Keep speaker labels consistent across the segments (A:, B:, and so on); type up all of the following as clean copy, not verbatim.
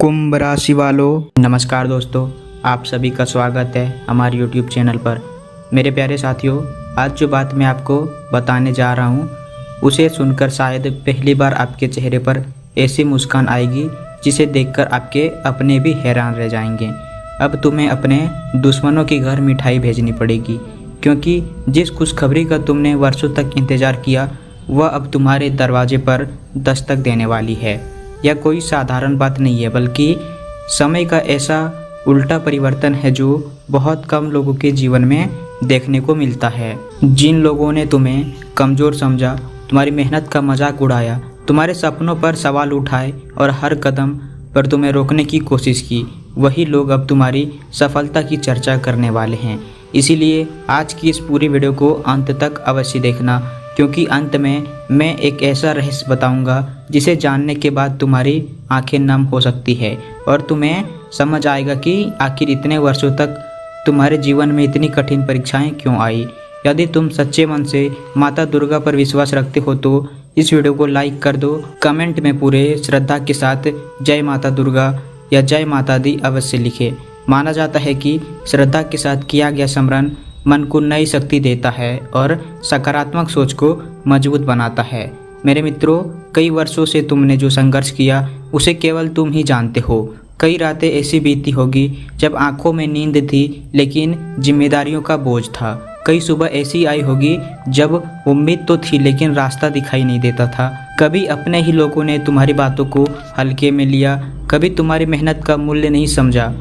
A: कुंभ राशि वालों, नमस्कार दोस्तों। आप सभी का स्वागत है हमारे YouTube चैनल पर। मेरे प्यारे साथियों, आज जो बात मैं आपको बताने जा रहा हूँ उसे सुनकर शायद पहली बार आपके चेहरे पर ऐसी मुस्कान आएगी जिसे देखकर आपके अपने भी हैरान रह जाएंगे। अब तुम्हें अपने दुश्मनों के घर मिठाई भेजनी पड़ेगी, क्योंकि जिस खुशखबरी का तुमने वर्षों तक इंतज़ार किया वह अब तुम्हारे दरवाजे पर दस्तक देने वाली है। यह कोई साधारण बात नहीं है, बल्कि समय का ऐसा उल्टा परिवर्तन है जो बहुत कम लोगों के जीवन में देखने को मिलता है। जिन लोगों ने तुम्हें कमज़ोर समझा, तुम्हारी मेहनत का मजाक उड़ाया, तुम्हारे सपनों पर सवाल उठाए और हर कदम पर तुम्हें रोकने की कोशिश की, वही लोग अब तुम्हारी सफलता की चर्चा करने वाले हैं। इसीलिए आज की इस पूरी वीडियो को अंत तक अवश्य देखना, क्योंकि अंत में मैं एक ऐसा रहस्य बताऊंगा जिसे जानने के बाद तुम्हारी आंखें नम हो सकती है और तुम्हें समझ आएगा कि आखिर इतने वर्षों तक तुम्हारे जीवन में इतनी कठिन परीक्षाएं क्यों आई। यदि तुम सच्चे मन से माता दुर्गा पर विश्वास रखते हो तो इस वीडियो को लाइक कर दो। कमेंट में पूरे श्रद्धा के साथ जय माता दुर्गा या जय माता दी अवश्य लिखे। माना जाता है कि श्रद्धा के साथ किया गया स्मरण मन को नई शक्ति देता है और सकारात्मक सोच को मजबूत बनाता है। मेरे मित्रों, कई वर्षों से तुमने जो संघर्ष किया उसे केवल तुम ही जानते हो। कई रातें ऐसी बीती होगी जब आंखों में नींद थी लेकिन जिम्मेदारियों का बोझ था। कई सुबह ऐसी आई होगी जब उम्मीद तो थी लेकिन रास्ता दिखाई नहीं देता था। कभी अपने ही लोगों ने तुम्हारी बातों को हल्के में लिया, कभी तुम्हारी मेहनत का मूल्य नहीं समझा,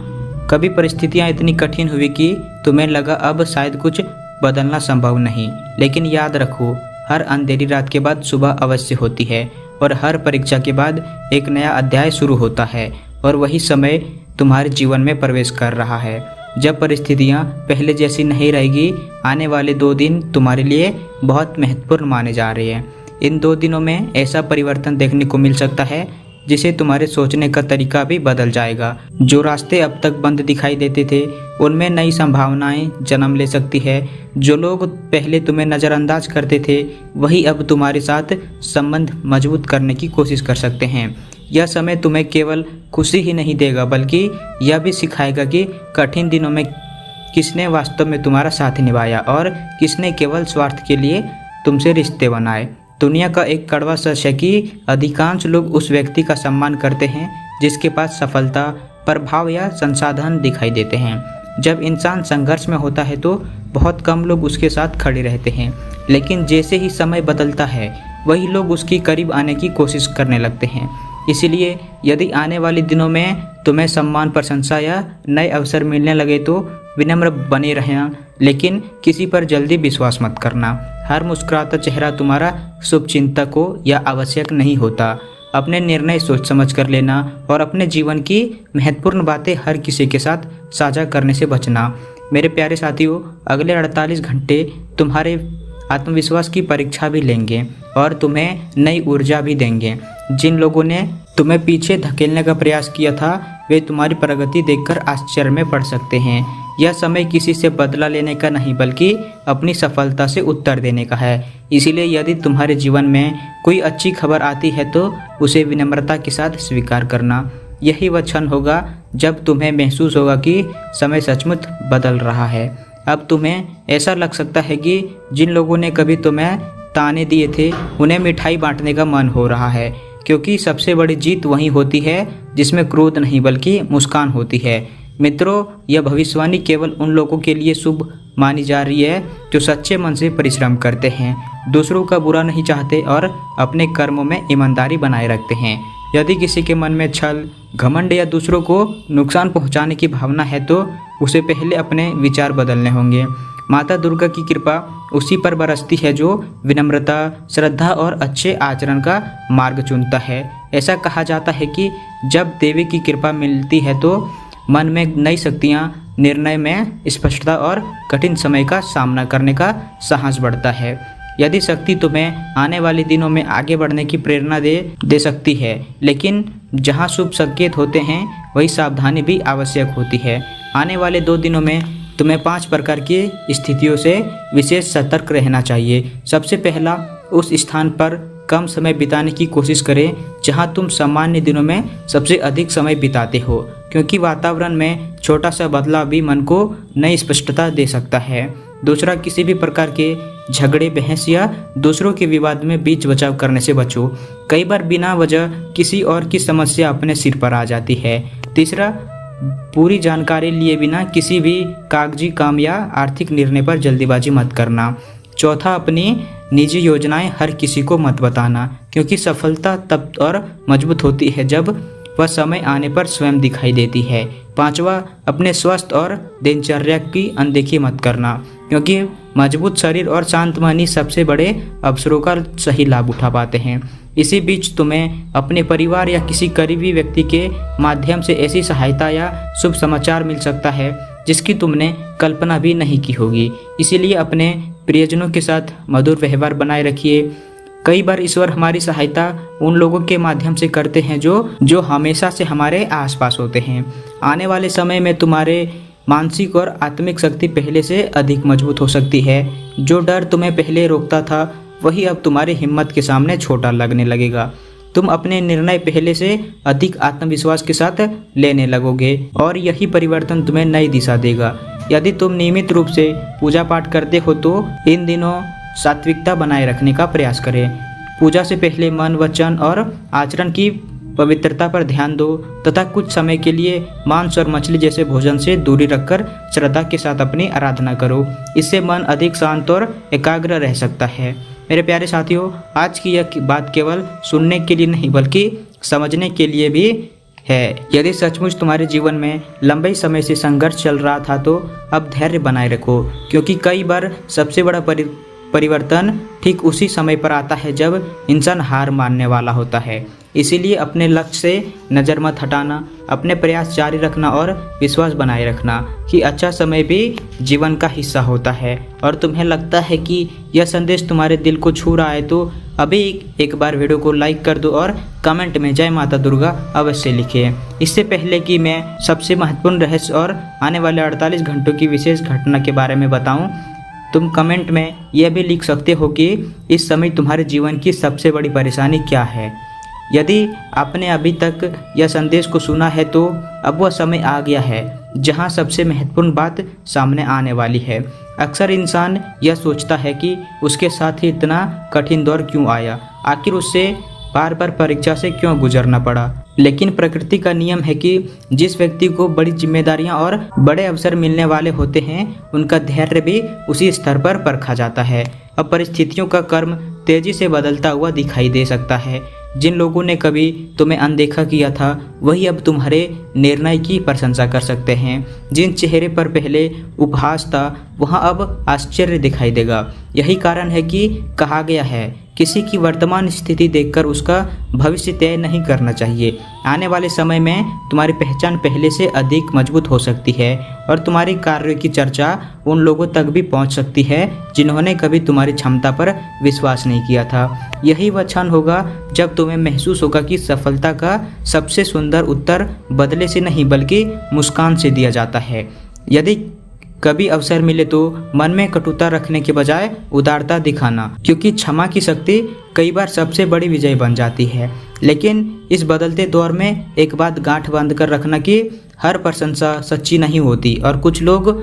A: कभी परिस्थितियां इतनी कठिन हुई कि तुम्हें लगा अब शायद कुछ बदलना संभव नहीं। लेकिन याद रखो, हर अंधेरी रात के बाद सुबह अवश्य होती है और हर परीक्षा के बाद एक नया अध्याय शुरू होता है। और वही समय तुम्हारे जीवन में प्रवेश कर रहा है जब परिस्थितियां पहले जैसी नहीं रहेगी। आने वाले 2 दिन तुम्हारे लिए बहुत महत्वपूर्ण माने जा रहे हैं। इन 2 दिनों में ऐसा परिवर्तन देखने को मिल सकता है जिसे तुम्हारे सोचने का तरीका भी बदल जाएगा। जो रास्ते अब तक बंद दिखाई देते थे उनमें नई संभावनाएं जन्म ले सकती है। जो लोग पहले तुम्हें नज़रअंदाज करते थे वही अब तुम्हारे साथ संबंध मजबूत करने की कोशिश कर सकते हैं। यह समय तुम्हें केवल खुशी ही नहीं देगा, बल्कि यह भी सिखाएगा कि कठिन दिनों में किसने वास्तव में तुम्हारा साथ निभाया और किसने केवल स्वार्थ के लिए तुमसे रिश्ते बनाए। दुनिया का एक कड़वा सच है कि अधिकांश लोग उस व्यक्ति का सम्मान करते हैं जिसके पास सफलता, प्रभाव या संसाधन दिखाई देते हैं। जब इंसान संघर्ष में होता है तो बहुत कम लोग उसके साथ खड़े रहते हैं, लेकिन जैसे ही समय बदलता है वही लोग उसके करीब आने की कोशिश करने लगते हैं। इसीलिए यदि आने वाले दिनों में तुम्हें सम्मान, प्रशंसा या नए अवसर मिलने लगे तो विनम्र बने रहना, लेकिन किसी पर जल्दी विश्वास मत करना। हर मुस्कुराता चेहरा तुम्हारा शुभचिंतक हो या आवश्यक नहीं होता। अपने निर्णय सोच समझ कर लेना और अपने जीवन की महत्वपूर्ण बातें हर किसी के साथ साझा करने से बचना। मेरे प्यारे साथियों, अगले 48 घंटे तुम्हारे आत्मविश्वास की परीक्षा भी लेंगे और तुम्हें नई ऊर्जा भी देंगे। जिन लोगों ने तुम्हें पीछे धकेलने का प्रयास किया था वे तुम्हारी प्रगति देखकर आश्चर्य में पड़ सकते हैं। यह समय किसी से बदला लेने का नहीं, बल्कि अपनी सफलता से उत्तर देने का है। इसीलिए यदि तुम्हारे जीवन में कोई अच्छी खबर आती है तो उसे विनम्रता के साथ स्वीकार करना। यही वह क्षण होगा जब तुम्हें महसूस होगा कि समय सचमुच बदल रहा है। अब तुम्हें ऐसा लग सकता है कि जिन लोगों ने कभी तुम्हें ताने दिए थे उन्हें मिठाई बांटने का मन हो रहा है, क्योंकि सबसे बड़ी जीत वही होती है जिसमें क्रोध नहीं बल्कि मुस्कान होती है। मित्रों, यह भविष्यवाणी केवल उन लोगों के लिए शुभ मानी जा रही है जो सच्चे मन से परिश्रम करते हैं, दूसरों का बुरा नहीं चाहते और अपने कर्मों में ईमानदारी बनाए रखते हैं। यदि किसी के मन में छल, घमंड या दूसरों को नुकसान पहुंचाने की भावना है तो उसे पहले अपने विचार बदलने होंगे। माता दुर्गा की कृपा उसी पर बरसती है जो विनम्रता, श्रद्धा और अच्छे आचरण का मार्ग चुनता है। ऐसा कहा जाता है कि जब देवी की कृपा मिलती है तो मन में नई शक्तियाँ, निर्णय में स्पष्टता और कठिन समय का सामना करने का साहस बढ़ता है। यदि शक्ति तुम्हें आने वाले दिनों में आगे बढ़ने की प्रेरणा दे सकती है, लेकिन जहाँ शुभ संकेत होते हैं वही सावधानी भी आवश्यक होती है। आने वाले 2 दिनों में तुम्हें 5 प्रकार की स्थितियों से विशेष सतर्क रहना चाहिए। सबसे पहला, उस स्थान पर कम समय बिताने की कोशिश करें जहां तुम सामान्य दिनों में सबसे अधिक समय बिताते हो, क्योंकि वातावरण में छोटा सा बदलाव भी मन को नई स्पष्टता दे सकता है। दूसरा, किसी भी प्रकार के झगड़े, बहस या दूसरों के विवाद में बीच बचाव करने से बचो। कई बार बिना वजह किसी और की समस्या अपने सिर पर आ जाती है। तीसरा, पूरी जानकारी लिए बिना किसी भी कागजी काम या आर्थिक निर्णय पर जल्दीबाजी मत करना। चौथा, अपनी निजी योजनाएं हर किसी को मत बताना, क्योंकि सफलता तब और मजबूत होती है जब वह समय आने पर स्वयं दिखाई देती है। पांचवा, अपने स्वास्थ्य और दिनचर्या की अनदेखी मत करना, क्योंकि मजबूत शरीर और शांत मन ही सबसे बड़े अवसरों का सही लाभ उठा पाते हैं। इसी बीच तुम्हें अपने परिवार या किसी करीबी व्यक्ति के माध्यम से ऐसी सहायता या शुभ समाचार मिल सकता है जिसकी तुमने कल्पना भी नहीं की होगी। इसीलिए अपने प्रियजनों के साथ मधुर व्यवहार बनाए रखिए। कई बार ईश्वर हमारी सहायता उन लोगों के माध्यम से करते हैं जो हमेशा से हमारे आसपास होते हैं। आने वाले समय में तुम्हारे मानसिक और आत्मिक शक्ति पहले से अधिक मजबूत हो सकती है। जो डर तुम्हें पहले रोकता था वही अब तुम्हारी हिम्मत के सामने छोटा लगने लगेगा। तुम अपने निर्णय पहले से अधिक आत्मविश्वास के साथ लेने लगोगे और यही परिवर्तन तुम्हें नई दिशा देगा। यदि तुम नियमित रूप से पूजा पाठ करते हो तो इन दिनों सात्विकता बनाए रखने का प्रयास करें। पूजा से पहले मन, वचन और आचरण की पवित्रता पर ध्यान दो तथा कुछ समय के लिए मांस और मछली जैसे भोजन से दूरी रखकर श्रद्धा के साथ अपनी आराधना करो। इससे मन अधिक शांत और एकाग्र रह सकता है। मेरे प्यारे साथियों, आज की यह बात केवल सुनने के लिए नहीं बल्कि समझने के लिए भी है। यदि सचमुच तुम्हारे जीवन में लंबे समय से संघर्ष चल रहा था तो अब धैर्य बनाए रखो, क्योंकि कई बार सबसे बड़ा परिवर्तन ठीक उसी समय पर आता है जब इंसान हार मानने वाला होता है। इसीलिए अपने लक्ष्य से नज़र मत हटाना, अपने प्रयास जारी रखना और विश्वास बनाए रखना कि अच्छा समय भी जीवन का हिस्सा होता है। और तुम्हें लगता है कि यह संदेश तुम्हारे दिल को छू रहा है तो अभी एक बार वीडियो को लाइक कर दो और कमेंट में जय माता दुर्गा अवश्य लिखें। इससे पहले कि मैं सबसे महत्वपूर्ण रहस्य और आने वाले 48 घंटों की विशेष घटना के बारे में बताऊं, तुम कमेंट में यह भी लिख सकते हो कि इस समय तुम्हारे जीवन की सबसे बड़ी परेशानी क्या है। यदि आपने अभी तक यह संदेश को सुना है तो अब वह समय आ गया है जहां सबसे महत्वपूर्ण बात सामने आने वाली है। अक्सर इंसान यह सोचता है कि उसके साथ ही इतना कठिन दौर क्यों आया, आखिर उससे बार बार परीक्षा से क्यों गुजरना पड़ा। लेकिन प्रकृति का नियम है कि जिस व्यक्ति को बड़ी जिम्मेदारियां और बड़े अवसर मिलने वाले होते हैं उनका धैर्य भी उसी स्तर पर परखा जाता है। अब परिस्थितियों का क्रम तेजी से बदलता हुआ दिखाई दे सकता है। जिन लोगों ने कभी तुम्हें अनदेखा किया था वही अब तुम्हारे निर्णय की प्रशंसा कर सकते हैं। जिन चेहरे पर पहले उपहास था वहाँ अब आश्चर्य दिखाई देगा। यही कारण है कि कहा गया है किसी की वर्तमान स्थिति देखकर उसका भविष्य तय नहीं करना चाहिए। आने वाले समय में तुम्हारी पहचान पहले से अधिक मजबूत हो सकती है और तुम्हारी कार्यों की चर्चा उन लोगों तक भी पहुंच सकती है जिन्होंने कभी तुम्हारी क्षमता पर विश्वास नहीं किया था। यही वह क्षण होगा जब तुम्हें महसूस होगा कि सफलता का सबसे सुंदर उत्तर बदले से नहीं बल्कि मुस्कान से दिया जाता है। यदि कभी अवसर मिले तो मन में कटुता रखने के बजाय उदारता दिखाना, क्योंकि क्षमा की शक्ति कई बार सबसे बड़ी विजय बन जाती है। लेकिन इस बदलते दौर में एक बात गांठ बांध कर रखना कि हर प्रशंसा सच्ची नहीं होती और कुछ लोग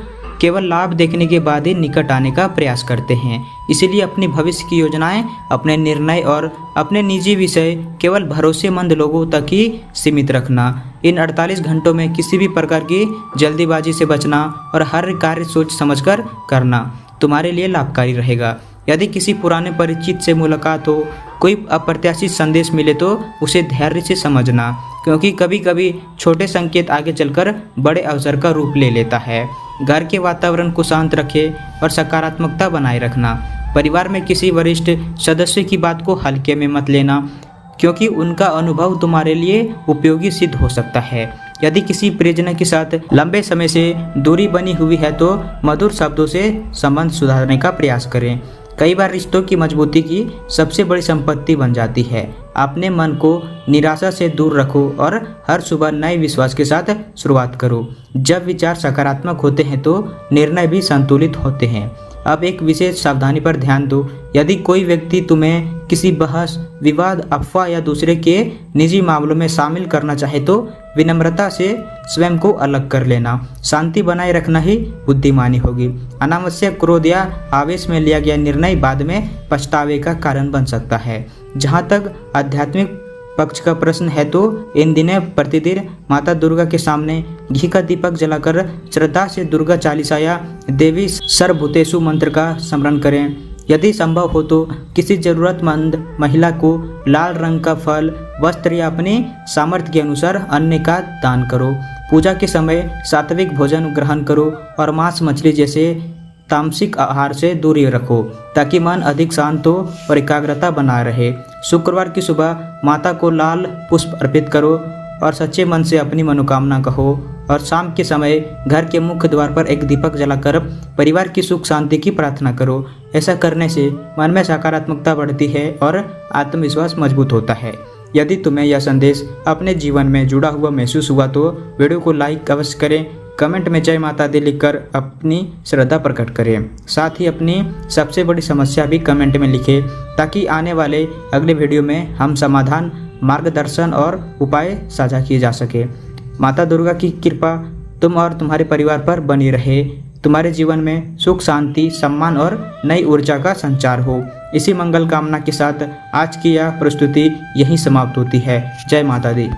A: केवल लाभ देखने के बाद ही निकट आने का प्रयास करते हैं। इसीलिए अपनी भविष्य की योजनाएं, अपने निर्णय और अपने निजी विषय केवल भरोसेमंद लोगों तक ही सीमित रखना। इन 48 घंटों में किसी भी प्रकार की जल्दीबाजी से बचना और हर कार्य सोच समझकर करना तुम्हारे लिए लाभकारी रहेगा। यदि किसी पुराने परिचित से मुलाकात हो, कोई अप्रत्याशित संदेश मिले तो उसे धैर्य से समझना, क्योंकि कभी कभी छोटे संकेत आगे चलकर बड़े अवसर का रूप ले लेता है। घर के वातावरण को शांत रखें और सकारात्मकता बनाए रखना। परिवार में किसी वरिष्ठ सदस्य की बात को हल्के में मत लेना, क्योंकि उनका अनुभव तुम्हारे लिए उपयोगी सिद्ध हो सकता है। यदि किसी प्रियजन के साथ लंबे समय से दूरी बनी हुई है तो मधुर शब्दों से संबंध सुधारने का प्रयास करें। कई बार रिश्तों की मजबूती की सबसे बड़ी संपत्ति बन जाती है। अपने मन को निराशा से दूर रखो और हर सुबह नए विश्वास के साथ शुरुआत करो। जब विचार सकारात्मक होते हैं तो निर्णय भी संतुलित होते हैं। अब एक विशेष सावधानी पर ध्यान दो। यदि कोई व्यक्ति तुम्हें किसी बहस, विवाद, अफवाह या दूसरे के निजी मामलों में शामिल करना चाहे तो विनम्रता से स्वयं को अलग कर लेना। शांति बनाए रखना ही बुद्धिमानी होगी। अनावश्यक क्रोध या आवेश में लिया गया निर्णय बाद में पछतावे का कारण बन सकता है। जहाँ तक आध्यात्मिक पक्ष का प्रश्न है तो इन दिनों प्रतिदिन माता दुर्गा के सामने घी का दीपक जलाकर श्रद्धा से दुर्गा चालीसा या देवी सर्वभूतेषु मंत्र का स्मरण करें। यदि संभव हो तो किसी जरूरतमंद महिला को लाल रंग का फल, वस्त्र या अपने सामर्थ्य के अनुसार अन्न का दान करो। पूजा के समय सात्विक भोजन ग्रहण करो और मांस मछली जैसे तामसिक आहार से दूरी रखो ताकि मन अधिक शांत हो और एकाग्रता बना रहे। शुक्रवार की सुबह माता को लाल पुष्प अर्पित करो और सच्चे मन से अपनी मनोकामना कहो। और शाम के समय घर के मुख्य द्वार पर एक दीपक जलाकर परिवार की सुख शांति की प्रार्थना करो। ऐसा करने से मन में सकारात्मकता बढ़ती है और आत्मविश्वास मजबूत होता है। यदि तुम्हें यह संदेश अपने जीवन में जुड़ा हुआ महसूस हुआ तो वीडियो को लाइक अवश्य करें। कमेंट में जय माता दी लिखकर अपनी श्रद्धा प्रकट करें। साथ ही अपनी सबसे बड़ी समस्या भी कमेंट में लिखें ताकि आने वाले अगले वीडियो में हम समाधान, मार्गदर्शन और उपाय साझा किए जा सके। माता दुर्गा की कृपा तुम और तुम्हारे परिवार पर बनी रहे। तुम्हारे जीवन में सुख, शांति, सम्मान और नई ऊर्जा का संचार हो। इसी मंगल कामना के साथ आज की यह प्रस्तुति यहीं समाप्त होती है। जय माता दी।